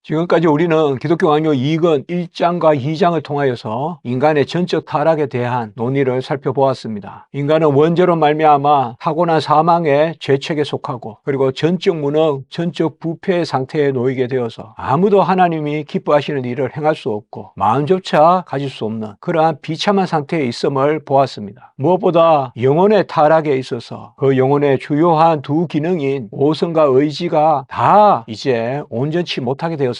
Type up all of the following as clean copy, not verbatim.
지금까지 우리는 기독교 강요 2권 1장과 2장을 통하여서 인간의 전적 타락에 대한 논의를 살펴보았습니다. 인간은 원죄로 말미암아 타고난 사망의 죄책에 속하고, 그리고 전적 무능, 전적 부패의 상태에 놓이게 되어서 아무도 하나님이 기뻐하시는 일을 행할 수 없고 마음조차 가질 수 없는 그러한 비참한 상태에 있음을 보았습니다. 무엇보다 영혼의 타락에 있어서 그 영혼의 주요한 두 기능인 오성과 의지가 다 이제 온전치 못하게 되었습니다.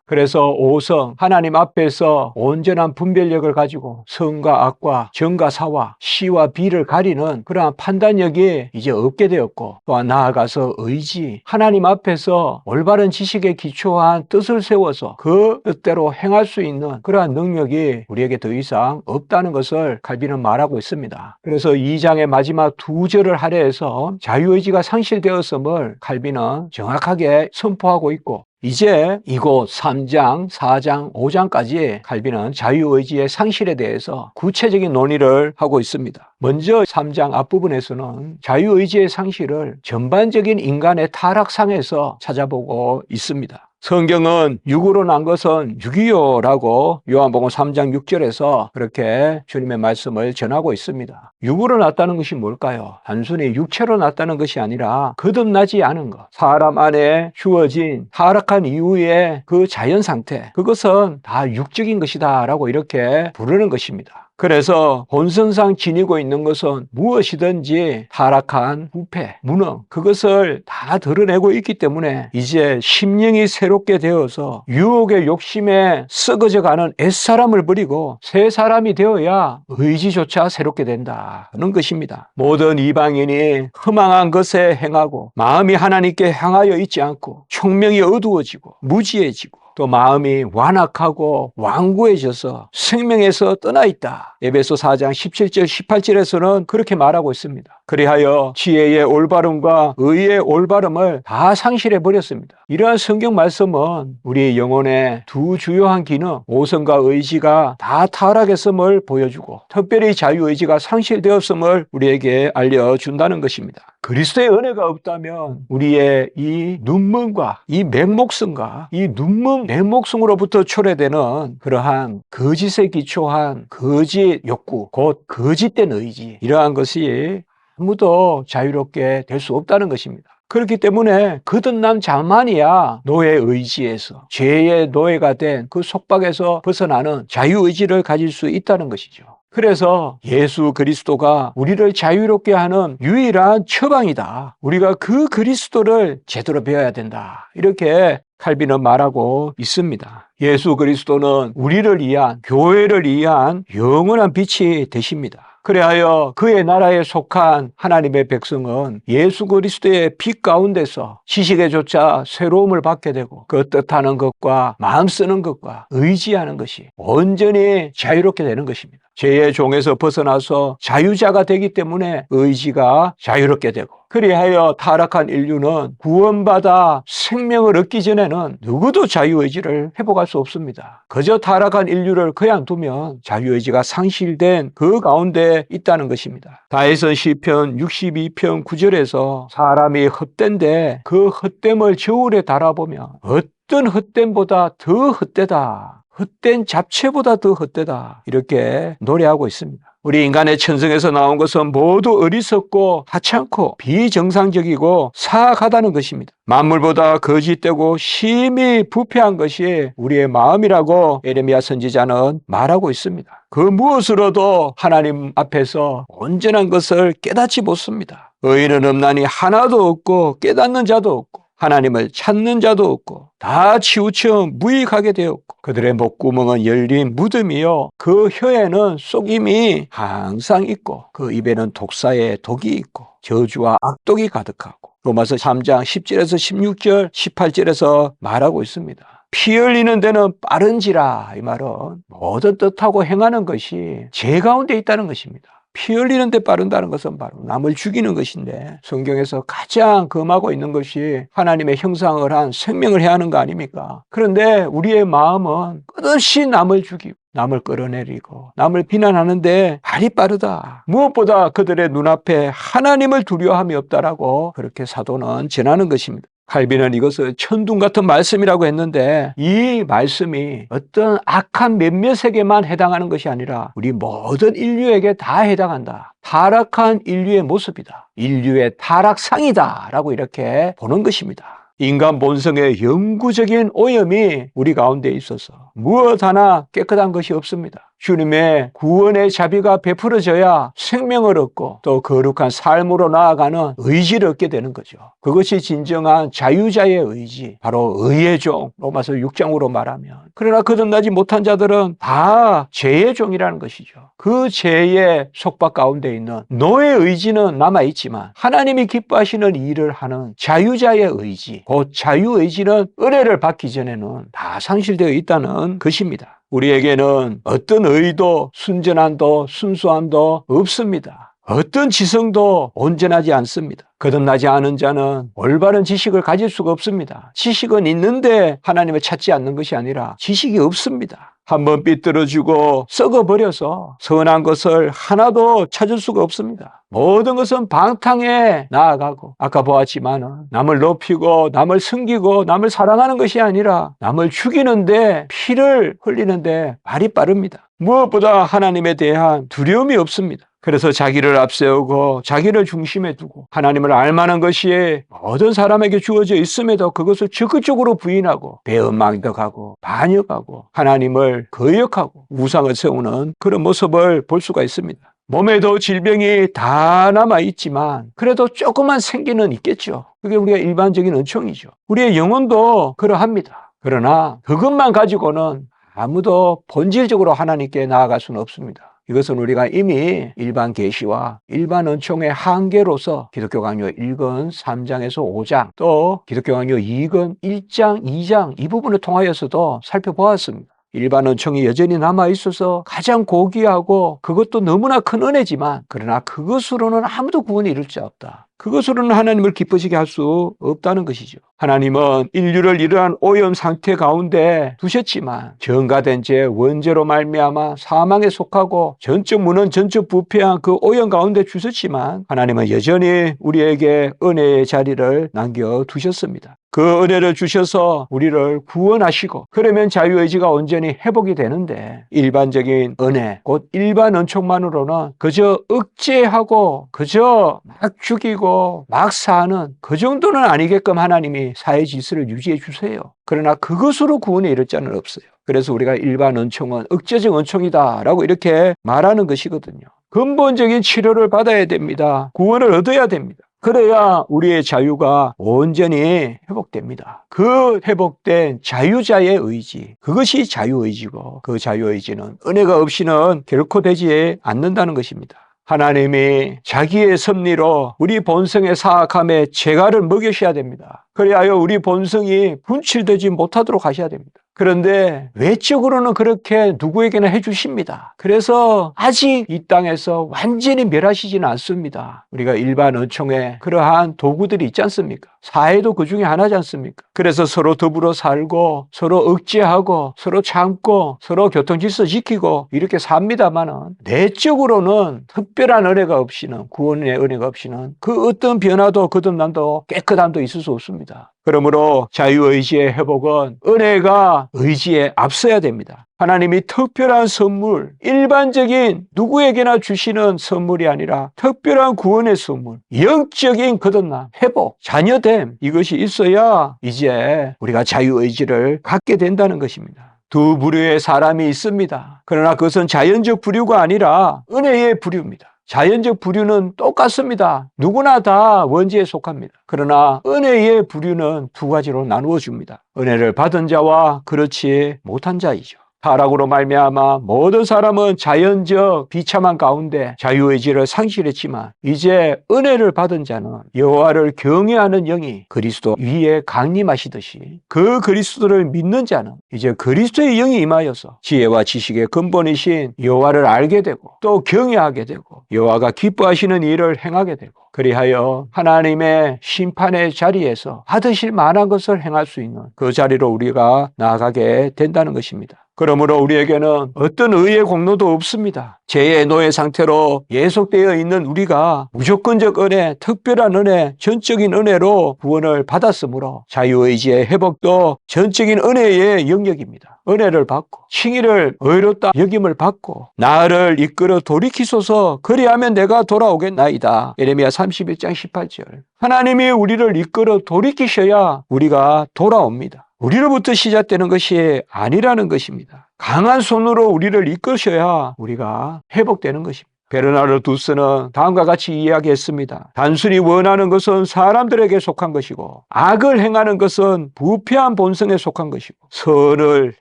그래서 오성, 하나님 앞에서 온전한 분별력을 가지고 선과 악과 정과 사와 시와 비를 가리는 그러한 판단력이 이제 없게 되었고, 또한 나아가서 의지, 하나님 앞에서 올바른 지식에 기초한 뜻을 세워서 그 뜻대로 행할 수 있는 그러한 능력이 우리에게 더 이상 없다는 것을 칼빈은 말하고 있습니다. 그래서 2장의 마지막 두 절을 할애해서 자유의지가 상실되었음을 칼빈은 정확하게 선포하고 있고, 이제 이곳 3장, 4장, 5장까지 칼빈은 자유의지의 상실에 대해서 구체적인 논의를 하고 있습니다. 먼저 3장 앞부분에서는 자유의지의 상실을 전반적인 인간의 타락상에서 찾아보고 있습니다. 성경은 육으로 난 것은 육이요라고 요한복음 3장 6절에서 그렇게 주님의 말씀을 전하고 있습니다. 육으로 났다는 것이 뭘까요? 단순히 육체로 났다는 것이 아니라 거듭나지 않은 것, 사람 안에 주어진 타락한 이후의 그 자연 상태, 그것은 다 육적인 것이다 라고 이렇게 부르는 것입니다. 그래서 본성상 지니고 있는 것은 무엇이든지 타락한 부패, 무능, 그것을 다 드러내고 있기 때문에 이제 심령이 새롭게 되어서 유혹의 욕심에 썩어져가는 옛사람을 버리고 새 사람이 되어야 의지조차 새롭게 된다는 것입니다. 모든 이방인이 허망한 것에 행하고 마음이 하나님께 향하여 있지 않고 총명이 어두워지고 무지해지고 또 마음이 완악하고 완고해져서 생명에서 떠나 있다. 에베소 4장 17절 18절에서는 그렇게 말하고 있습니다. 그리하여 지혜의 올바름과 의의 올바름을 다 상실해 버렸습니다. 이러한 성경 말씀은 우리 영혼의 두 주요한 기능, 오성과 의지가 다 타락했음을 보여주고, 특별히 자유의지가 상실되었음을 우리에게 알려준다는 것입니다. 그리스도의 은혜가 없다면 우리의 이 눈먼과 이 맹목성과 이 눈먼 맹목성으로부터 초래되는 그러한 거짓에 기초한 거짓 욕구, 곧 거짓된 의지, 이러한 것이 아무도 자유롭게 될 수 없다는 것입니다. 그렇기 때문에 거듭난 자만이야 노예 의지에서, 죄의 노예가 된 그 속박에서 벗어나는 자유의지를 가질 수 있다는 것이죠. 그래서 예수 그리스도가 우리를 자유롭게 하는 유일한 처방이다. 우리가 그 그리스도를 제대로 배워야 된다. 이렇게 칼빈은 말하고 있습니다. 예수 그리스도는 우리를 위한, 교회를 위한 영원한 빛이 되십니다. 그래하여 그의 나라에 속한 하나님의 백성은 예수 그리스도의 빛 가운데서 지식에조차 새로움을 받게 되고, 그 뜻하는 것과 마음 쓰는 것과 의지하는 것이 온전히 자유롭게 되는 것입니다. 죄의 종에서 벗어나서 자유자가 되기 때문에 의지가 자유롭게 되고, 그리하여 타락한 인류는 구원받아 생명을 얻기 전에는 누구도 자유의지를 회복할 수 없습니다. 그저 타락한 인류를 그냥 두면 자유의지가 상실된 그 가운데 있다는 것입니다. 다윗은 시편 62편 9절에서 사람이 헛된데 그 헛됨을 저울에 달아보면 어떤 헛됨보다 더 헛되다, 헛된 잡채보다 더 헛되다, 이렇게 노래하고 있습니다. 우리 인간의 천성에서 나온 것은 모두 어리석고 하찮고 비정상적이고 사악하다는 것입니다. 만물보다 거짓되고 심히 부패한 것이 우리의 마음이라고 에레미야 선지자는 말하고 있습니다. 그 무엇으로도 하나님 앞에서 온전한 것을 깨닫지 못습니다. 의인은 없나니 하나도 없고 깨닫는 자도 없고 하나님을 찾는 자도 없고 다 치우쳐 무익하게 되었고 그들의 목구멍은 열린 무덤이요 그 혀에는 쏙임이 항상 있고 그 입에는 독사의 독이 있고 저주와 악독이 가득하고, 로마서 3장 10절에서 16절 18절에서 말하고 있습니다. 피 흘리는 데는 빠른지라, 이 말은 모든 뜻하고 행하는 것이 죄 가운데 있다는 것입니다. 피 흘리는 데 빠른다는 것은 바로 남을 죽이는 것인데, 성경에서 가장 금하고 있는 것이 하나님의 형상을 한 생명을 해야 하는 거 아닙니까? 그런데 우리의 마음은 끝없이 남을 죽이고 남을 끌어내리고 남을 비난하는데 발이 빠르다. 무엇보다 그들의 눈앞에 하나님을 두려워함이 없다라고 그렇게 사도는 전하는 것입니다. 칼빈은 이것을 천둥 같은 말씀이라고 했는데 이 말씀이 어떤 악한 몇몇에게만 해당하는 것이 아니라 우리 모든 인류에게 다 해당한다. 타락한 인류의 모습이다. 인류의 타락상이다 라고 이렇게 보는 것입니다. 인간 본성의 영구적인 오염이 우리 가운데 있어서 무엇 하나 깨끗한 것이 없습니다. 주님의 구원의 자비가 베풀어져야 생명을 얻고 또 거룩한 삶으로 나아가는 의지를 얻게 되는 거죠. 그것이 진정한 자유자의 의지, 바로 의의 종, 로마서 6장으로 말하면. 그러나 거듭나지 못한 자들은 다 죄의 종이라는 것이죠. 그 죄의 속박 가운데 있는 노의 의지는 남아있지만 하나님이 기뻐하시는 일을 하는 자유자의 의지, 곧 자유의지는 은혜를 받기 전에는 다 상실되어 있다는 것입니다. 우리에게는 어떤 의도, 순전함도, 순수함도 없습니다. 어떤 지성도 온전하지 않습니다. 거듭나지 않은 자는 올바른 지식을 가질 수가 없습니다. 지식은 있는데 하나님을 찾지 않는 것이 아니라 지식이 없습니다. 한번 삐뚤어지고 썩어버려서 선한 것을 하나도 찾을 수가 없습니다. 모든 것은 방탕에 나아가고 아까 보았지만 남을 높이고 남을 섬기고 남을 사랑하는 것이 아니라 남을 죽이는데 피를 흘리는데 발이 빠릅니다. 무엇보다 하나님에 대한 두려움이 없습니다. 그래서 자기를 앞세우고 자기를 중심에 두고 하나님을 알만한 것이 모든 사람에게 주어져 있음에도 그것을 적극적으로 부인하고 배은망덕하고 반역하고 하나님을 거역하고 우상을 세우는 그런 모습을 볼 수가 있습니다. 몸에도 질병이 다 남아있지만 그래도 조금만 생기는 있겠죠. 그게 우리가 일반적인 은총이죠. 우리의 영혼도 그러합니다. 그러나 그것만 가지고는 아무도 본질적으로 하나님께 나아갈 수는 없습니다. 이것은 우리가 이미 일반 계시와 일반 은총의 한계로서 기독교 강요 1권 3장에서 5장 또 기독교 강요 2권 1장 2장 이 부분을 통하여서도 살펴보았습니다. 일반 은총이 여전히 남아있어서 가장 고귀하고 그것도 너무나 큰 은혜지만 그러나 그것으로는 아무도 구원에 이를 자 없다. 그것으로는 하나님을 기쁘시게 할 수 없다는 것이죠. 하나님은 인류를 이러한 오염 상태 가운데 두셨지만 정가된 죄 원죄로 말미암아 사망에 속하고 전적 무능 전적 부패한 그 오염 가운데 주셨지만 하나님은 여전히 우리에게 은혜의 자리를 남겨두셨습니다. 그 은혜를 주셔서 우리를 구원하시고 그러면 자유의지가 온전히 회복이 되는데 일반적인 은혜 곧 일반 은총만으로는 그저 억제하고 그저 막 죽이고 막 사는 그 정도는 아니게끔 하나님이 사회 질서를 유지해 주세요. 그러나 그것으로 구원에 이를 자는 없어요. 그래서 우리가 일반 은총은 억제적 은총이다라고 이렇게 말하는 것이거든요. 근본적인 치료를 받아야 됩니다. 구원을 얻어야 됩니다. 그래야 우리의 자유가 온전히 회복됩니다. 그 회복된 자유자의 의지, 그것이 자유의지고 그 자유의지는 은혜가 없이는 결코 되지 않는다는 것입니다. 하나님이 자기의 섭리로 우리 본성의 사악함에 재갈을 먹이셔야 됩니다. 그리하여 우리 본성이 분칠되지 못하도록 하셔야 됩니다. 그런데 외적으로는 그렇게 누구에게나 해주십니다. 그래서 아직 이 땅에서 완전히 멸하시지는 않습니다. 우리가 일반 은총에 그러한 도구들이 있지 않습니까? 사회도 그 중에 하나지 않습니까? 그래서 서로 더불어 살고 서로 억제하고 서로 참고 서로 교통질서 지키고 이렇게 삽니다만은 내적으로는 특별한 은혜가 없이는 구원의 은혜가 없이는 그 어떤 변화도 거듭남도 깨끗함도 있을 수 없습니다. 그러므로 자유의지의 회복은 은혜가 의지에 앞서야 됩니다. 하나님이 특별한 선물, 일반적인 누구에게나 주시는 선물이 아니라 특별한 구원의 선물, 영적인 거듭남, 회복, 자녀됨 이것이 있어야 이제 우리가 자유의지를 갖게 된다는 것입니다. 두 부류의 사람이 있습니다. 그러나 그것은 자연적 부류가 아니라 은혜의 부류입니다. 자연적 부류는 똑같습니다. 누구나 다 원죄에 속합니다. 그러나 은혜의 부류는 두 가지로 나누어 줍니다. 은혜를 받은 자와 그렇지 못한 자이죠. 타락으로 말미암아 모든 사람은 자연적 비참한 가운데 자유의지를 상실했지만 이제 은혜를 받은 자는 여호와를 경외하는 영이 그리스도 위에 강림하시듯이 그 그리스도를 믿는 자는 이제 그리스도의 영이 임하여서 지혜와 지식의 근본이신 여호와를 알게 되고 또 경외하게 되고 여호와가 기뻐하시는 일을 행하게 되고 그리하여 하나님의 심판의 자리에서 받으실 만한 것을 행할 수 있는 그 자리로 우리가 나아가게 된다는 것입니다. 그러므로 우리에게는 어떤 의의 공로도 없습니다. 죄의 노예 상태로 예속되어 있는 우리가 무조건적 은혜, 특별한 은혜, 전적인 은혜로 구원을 받았으므로 자유의지의 회복도 전적인 은혜의 영역입니다. 은혜를 받고 칭의를 의롭다 여김을 받고 나를 이끌어 돌이키소서 그리하면 내가 돌아오겠나이다. 예레미야 31장 18절. 하나님이 우리를 이끌어 돌이키셔야 우리가 돌아옵니다. 우리로부터 시작되는 것이 아니라는 것입니다. 강한 손으로 우리를 이끄셔야 우리가 회복되는 것입니다. 베르나르두스는 다음과 같이 이야기했습니다. 단순히 원하는 것은 사람들에게 속한 것이고 악을 행하는 것은 부패한 본성에 속한 것이고 선을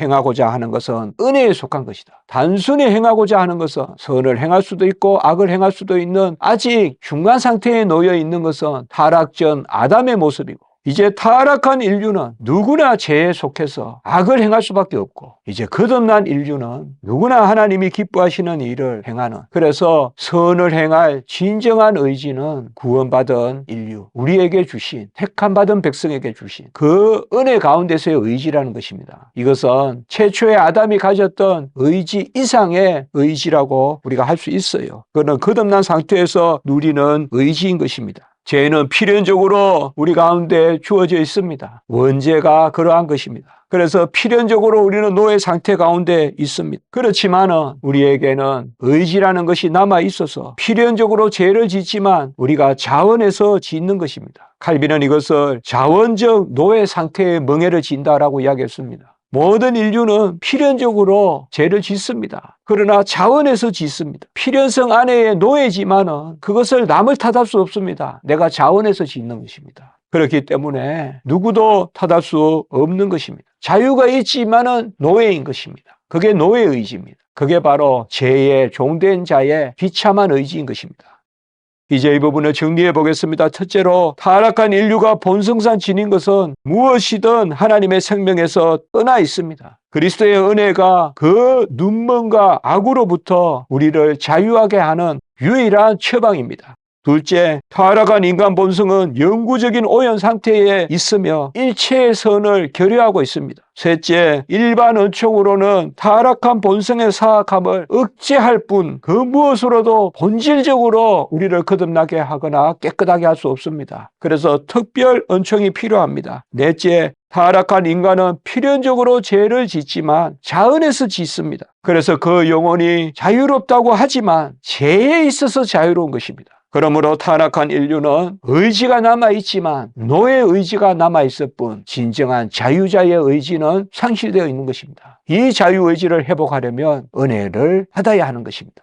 행하고자 하는 것은 은혜에 속한 것이다. 단순히 행하고자 하는 것은 선을 행할 수도 있고 악을 행할 수도 있는 아직 중간 상태에 놓여 있는 것은 타락 전 아담의 모습이고 이제 타락한 인류는 누구나 죄에 속해서 악을 행할 수밖에 없고 이제 거듭난 인류는 누구나 하나님이 기뻐하시는 일을 행하는 그래서 선을 행할 진정한 의지는 구원받은 인류 우리에게 주신 택함받은 백성에게 주신 그 은혜 가운데서의 의지라는 것입니다. 이것은 최초의 아담이 가졌던 의지 이상의 의지라고 우리가 할 수 있어요. 그는 거듭난 상태에서 누리는 의지인 것입니다. 죄는 필연적으로 우리 가운데 주어져 있습니다. 원죄가 그러한 것입니다. 그래서 필연적으로 우리는 노예 상태 가운데 있습니다. 그렇지만 우리에게는 의지라는 것이 남아 있어서 필연적으로 죄를 짓지만 우리가 자원해서 짓는 것입니다. 칼빈은 이것을 자원적 노예 상태의 멍에를 진다라고 이야기했습니다. 모든 인류는 필연적으로 죄를 짓습니다. 그러나 자원해서 짓습니다. 필연성 안에의 노예지만은 그것을 남을 탓할 수 없습니다. 내가 자원해서 짓는 것입니다. 그렇기 때문에 누구도 탓할 수 없는 것입니다. 자유가 있지만은 노예인 것입니다. 그게 노예 의지입니다. 그게 바로 죄의 종된 자의 비참한 의지인 것입니다. 이제 이 부분을 정리해 보겠습니다. 첫째로 타락한 인류가 본성상 지닌 것은 무엇이든 하나님의 생명에서 떠나 있습니다. 그리스도의 은혜가 그 눈먼과 악으로부터 우리를 자유하게 하는 유일한 처방입니다. 둘째, 타락한 인간 본성은 영구적인 오염 상태에 있으며 일체의 선을 결여하고 있습니다. 셋째, 일반 은총으로는 타락한 본성의 사악함을 억제할 뿐 그 무엇으로도 본질적으로 우리를 거듭나게 하거나 깨끗하게 할 수 없습니다. 그래서 특별 은총이 필요합니다. 넷째, 타락한 인간은 필연적으로 죄를 짓지만 자은해서 짓습니다. 그래서 그 영혼이 자유롭다고 하지만 죄에 있어서 자유로운 것입니다. 그러므로 타락한 인류는 의지가 남아있지만 노예 의지가 남아있을 뿐 진정한 자유자의 의지는 상실되어 있는 것입니다. 이 자유의지를 회복하려면 은혜를 받아야 하는 것입니다.